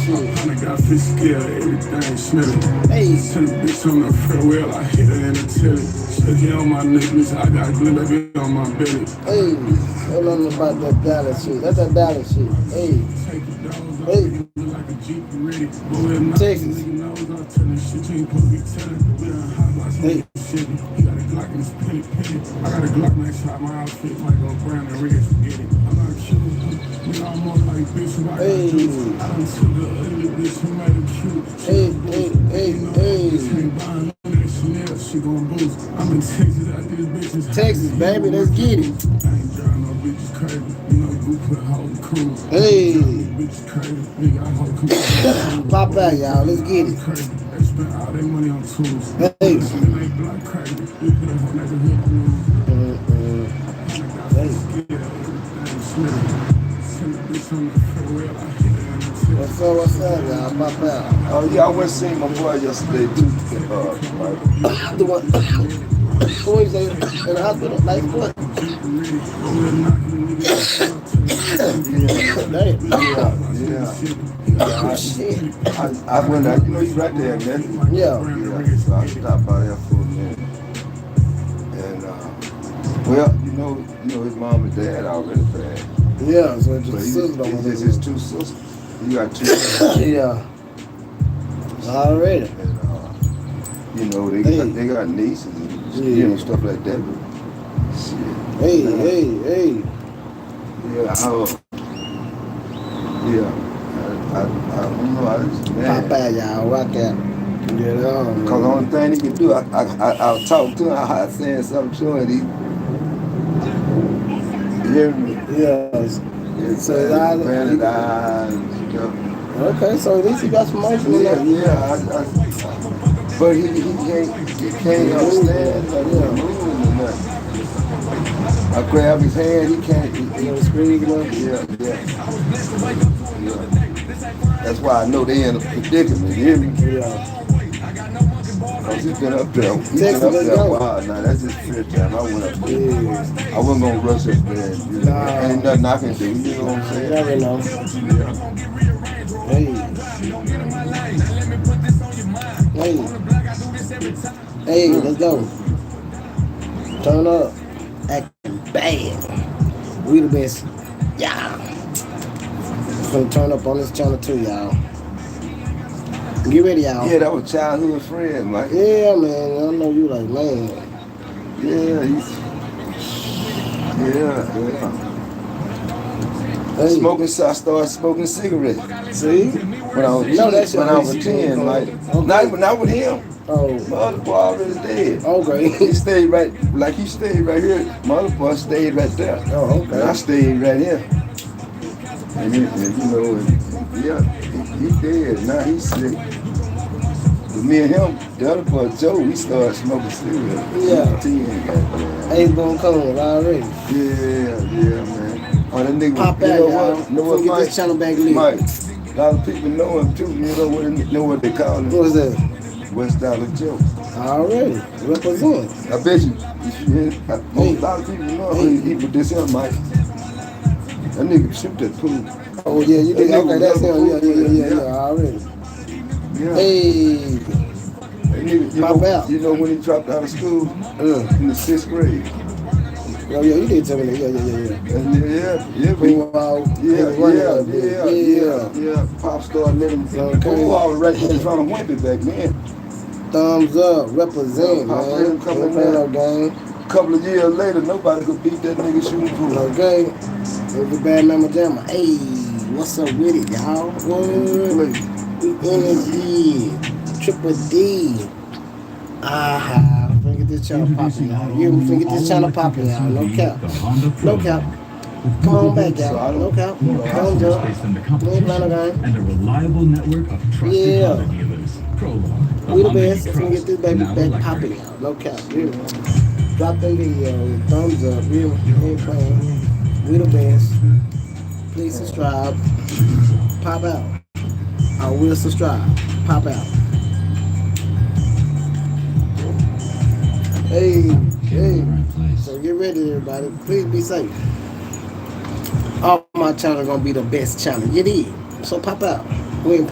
I got fish scale, everything smelling. Hey. Send a bitch on the farewell, I hit her in the telly. Stuck on my necklace, I got glue baby on my belly. Hey, tell them about that Dallas shit. That's that Dallas shit. Hey. Hey. Texas. Hey. He got a Glock in his penny. I got a Glock next shot, my outfit might go brown and red, forget it. I'm not cute. You know, I'm more like bitch who I got juice. I done took the ugly bitch who made her cute. Hey. She gon' boost. I'm in Texas, I did bitches. Texas, baby, let's get it. I ain't driving no bitches crazy. You know, you put a hoe in cool. Hey. Bitches crazy. Nigga, I hoe come Pop out, y'all. Let's get it. crazy. They spend all their money on tools. Hey. They black crazy. We put a hoe like a hood on. What's up, y'all? Pop out. Oh yeah, I went to see my boy yesterday too. The one, what you say, in the hospital, like what? Yeah. Shit. I went out, you know, he's right there, man. Yeah. So I stopped by there for a minute. And well, you know his mom and dad already passed. Yeah, so it's But just sisters it's on just his two sisters. He got two sisters. Yeah. Already. And you know, they got nieces and you know, stuff like that. But shit. Hey. Yeah, I don't know. I just mad. Pop out, y'all. Rock out. Get on. Cause the only thing he can do, I'll talk to him, I saying something to him, he hear me. Yes. So his eyes. Banded eyes, you know. Okay, so at least he got some motion in there. But he can't understand like moving or nothing. I grab his hand, he can't. You know, screaming, you know? Yeah. That's why I know they in a predicament, you hear me? Yeah. Cause he's been up there. He's been up there a while now. That's his first time. I went up there. Yeah. I wasn't gonna rush up there. You know, ain't nothing I can do. You know what I'm saying? You never know. Hey, let's go. Turn up. Acting bad. We the best. Yeah. Gonna turn up on this channel too, y'all. Get ready, y'all. Yeah, that was childhood friend, Mike. Yeah, man. I know you like, man. Yeah, Hey. I started smoking cigarettes. See? When I was when I was 10, like not with him. Oh. My other boy already dead. Okay. He stayed right here. My other boy stayed right there. Oh, okay. And I stayed right here. And you know, he dead. Now he's sick. But me and him, the other boy Joe, we started smoking cigarettes. Yeah. 10, goddamn. Ain't gonna come already. Yeah, man. Oh, that nigga, Pop out, y'all. Know what, Get Mike? this channel back lit. Mike, a lot of people know him too. You know what they call him? What was that? West Dollar Joe. Already. Represent. I bet you. A lot of people know him. He put this in, Mike. That nigga shoot that pool. Oh, yeah, you did. Okay, that's him. Yeah. Already. Yeah. Hey. That nigga, Pop out. You know when he dropped out of school? In the 6th grade. Oh, yeah, you did tell me that. Yeah. Pop started letting him go out right in front of Wimpy back then. Thumbs up, represent, Pop let man. him come in Play no there. game. A couple of years later, nobody could beat that nigga shooting pool. Okay. Every bad mama jammer. Hey, what's up with it, y'all? What? Energy. Triple D. Aha. Get this channel popping, y'all. You get this channel popping, y'all. No cap. No cap. Come on back, y'all. No cap. Thumbs up. We ain't playing no game. And a reliable network of trusted auto dealers. Prologue. We the best. Let's get this baby back popping, y'all. No cap. Drop the video. Thumbs up. We ain't playing. We the best. Please subscribe. Pop out. I will subscribe. Pop out. Hey. So get ready, everybody. Please be safe. All my channel gonna be the best channel. You did. So pop out. We ain't